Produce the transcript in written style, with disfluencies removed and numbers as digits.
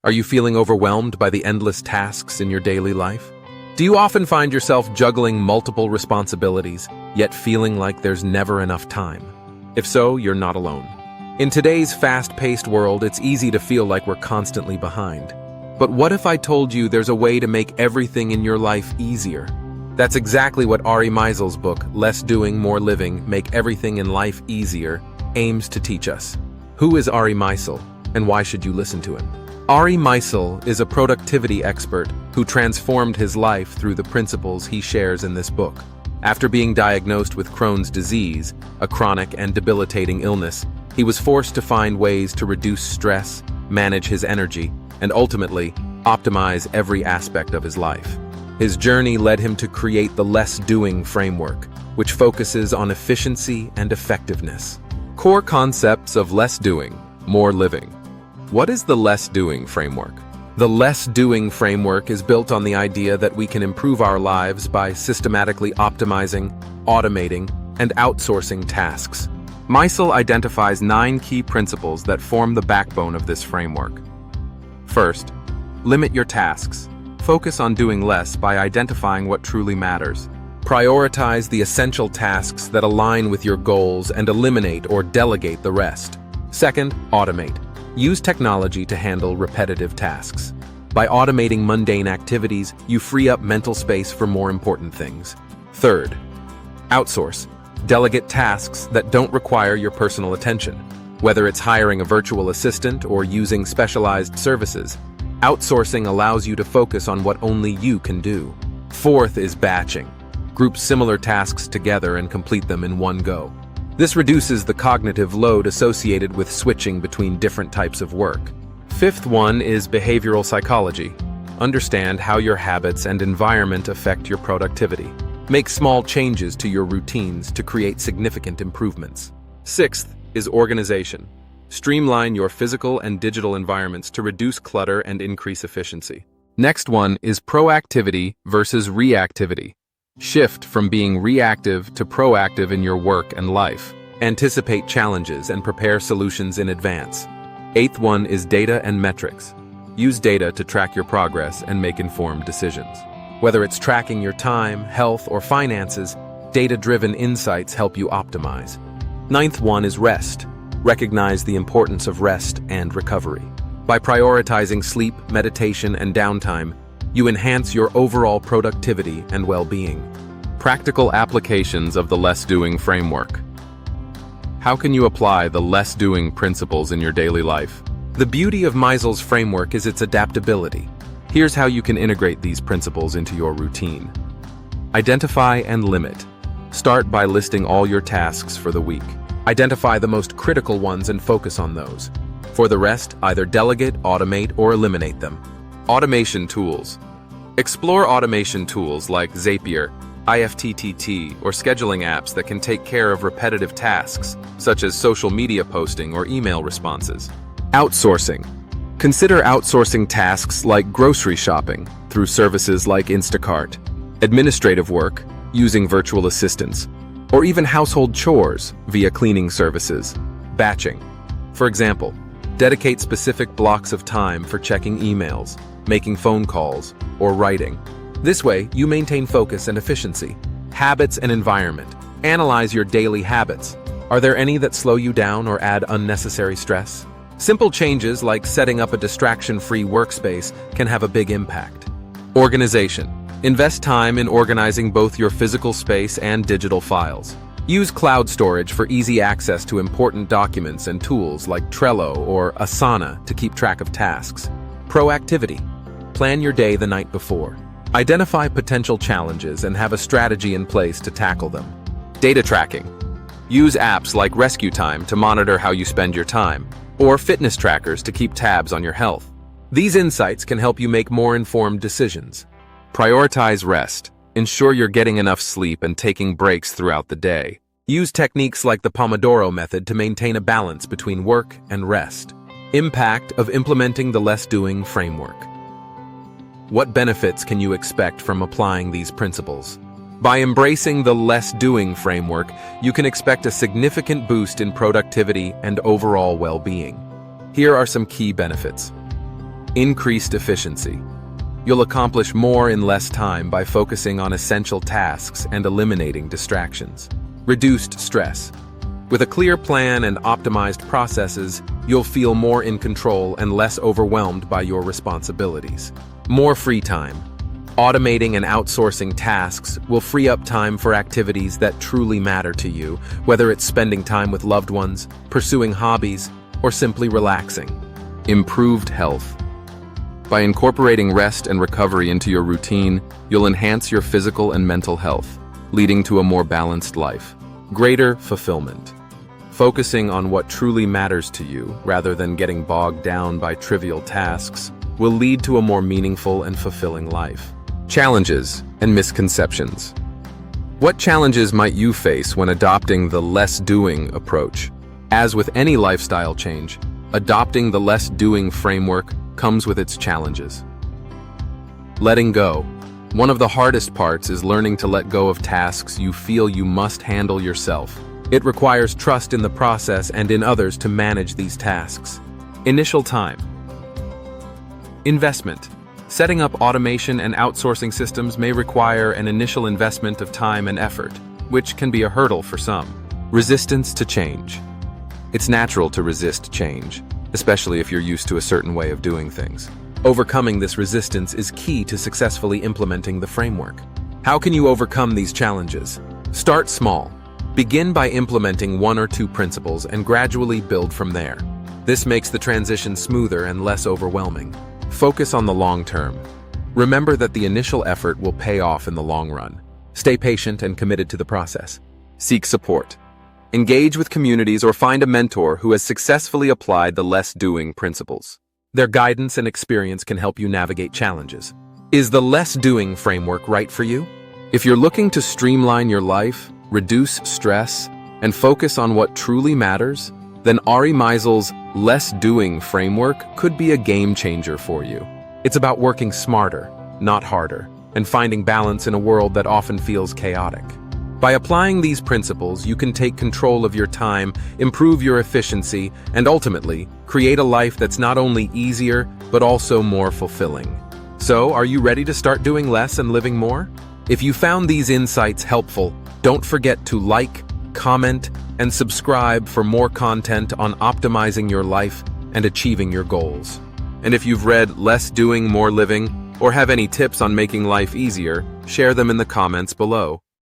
Are you feeling overwhelmed by the endless tasks in your daily life? Do you often find yourself juggling multiple responsibilities, yet feeling like there's never enough time? If so, you're not alone. In today's fast-paced world, it's easy to feel like we're constantly behind. But what if I told you there's a way to make everything in your life easier? That's exactly what Ari Meisel's book, Less Doing, More Living, Make Everything in Life Easier, aims to teach us. Who is Ari Meisel, and why should you listen to him? Ari Meisel is a productivity expert who transformed his life through the principles he shares in this book. After being diagnosed with Crohn's disease, a chronic and debilitating illness, he was forced to find ways to reduce stress, manage his energy, and ultimately, optimize every aspect of his life. His journey led him to create the Less Doing framework, which focuses on efficiency and effectiveness. Core concepts of Less Doing, More Living. What is the Less Doing framework? The Less Doing framework is built on the idea that we can improve our lives by systematically optimizing, automating, and outsourcing tasks. Meisel identifies 9 key principles that form the backbone of this framework. First, limit your tasks. Focus on doing less by identifying what truly matters. Prioritize the essential tasks that align with your goals and eliminate or delegate the rest. Second, automate. Use technology to handle repetitive tasks. By automating mundane activities, you free up mental space for more important things. Third, outsource. Delegate tasks that don't require your personal attention. Whether it's hiring a virtual assistant or using specialized services, outsourcing allows you to focus on what only you can do. Fourth is batching. Group similar tasks together and complete them in one go. This reduces the cognitive load associated with switching between different types of work. Fifth one is behavioral psychology. Understand how your habits and environment affect your productivity. Make small changes to your routines to create significant improvements. Sixth is organization. Streamline your physical and digital environments to reduce clutter and increase efficiency. Next one is proactivity versus reactivity. Shift from being reactive to proactive in your work and life. Anticipate challenges and prepare solutions in advance. Eighth one is data and metrics. Use data to track your progress and make informed decisions. Whether it's tracking your time, health, or finances, data-driven insights help you optimize. Ninth one is rest. Recognize the importance of rest and recovery. By prioritizing sleep, meditation, and downtime, you enhance your overall productivity and well-being. Practical applications of the Less Doing framework. How can you apply the Less Doing principles in your daily life? The beauty of Meisel's framework is its adaptability. Here's how you can integrate these principles into your routine. Identify and limit. Start by listing all your tasks for the week. Identify the most critical ones and focus on those. For the rest, either delegate, automate, or eliminate them. Automation tools. Explore automation tools like Zapier, IFTTT, or scheduling apps that can take care of repetitive tasks, such as social media posting or email responses. Outsourcing. Consider outsourcing tasks like grocery shopping through services like Instacart, administrative work using virtual assistants, or even household chores via cleaning services. Batching. For example, dedicate specific blocks of time for checking emails, making phone calls, or writing. This way, you maintain focus and efficiency. Habits and environment. Analyze your daily habits. Are there any that slow you down or add unnecessary stress? Simple changes like setting up a distraction-free workspace can have a big impact. Organization. Invest time in organizing both your physical space and digital files. Use cloud storage for easy access to important documents and tools like Trello or Asana to keep track of tasks. Proactivity. Plan your day the night before. Identify potential challenges and have a strategy in place to tackle them. Data tracking. Use apps like Rescue Time to monitor how you spend your time, or fitness trackers to keep tabs on your health. These insights can help you make more informed decisions. Prioritize rest. Ensure you're getting enough sleep and taking breaks throughout the day. Use techniques like the Pomodoro method to maintain a balance between work and rest. Impact of implementing the Less Doing framework. What benefits can you expect from applying these principles? By embracing the Less Doing framework, you can expect a significant boost in productivity and overall well-being. Here are some key benefits. Increased efficiency. You'll accomplish more in less time by focusing on essential tasks and eliminating distractions. Reduced stress. With a clear plan and optimized processes, you'll feel more in control and less overwhelmed by your responsibilities. More free time. Automating and outsourcing tasks will free up time for activities that truly matter to you, whether it's spending time with loved ones, pursuing hobbies, or simply relaxing. Improved health. By incorporating rest and recovery into your routine, you'll enhance your physical and mental health, leading to a more balanced life. Greater fulfillment. Focusing on what truly matters to you, rather than getting bogged down by trivial tasks, will lead to a more meaningful and fulfilling life. Challenges and misconceptions. What challenges might you face when adopting the less doing approach? As with any lifestyle change, adopting the less doing framework comes with its challenges. Letting go. One of the hardest parts is learning to let go of tasks you feel you must handle yourself. It requires trust in the process and in others to manage these tasks. Initial time. Investment. Setting up automation and outsourcing systems may require an initial investment of time and effort, which can be a hurdle for some. Resistance to change. It's natural to resist change, especially if you're used to a certain way of doing things. Overcoming this resistance is key to successfully implementing the framework. How can you overcome these challenges? Start small. Begin by implementing 1 or 2 principles and gradually build from there. This makes the transition smoother and less overwhelming. Focus on the long term. Remember that the initial effort will pay off in the long run. Stay patient and committed to the process. Seek support. Engage with communities or find a mentor who has successfully applied the less doing principles. Their guidance and experience can help you navigate challenges. Is the less doing framework right for you? If you're looking to streamline your life, reduce stress, and focus on what truly matters, then Ari Meisel's less doing framework could be a game changer for you. It's about working smarter, not harder, and finding balance in a world that often feels chaotic. By applying these principles, you can take control of your time, improve your efficiency, and ultimately, create a life that's not only easier, but also more fulfilling. So, are you ready to start doing less and living more? If you found these insights helpful, don't forget to like, comment, and subscribe for more content on optimizing your life and achieving your goals. And if you've read Less Doing, More Living, or have any tips on making life easier, share them in the comments below.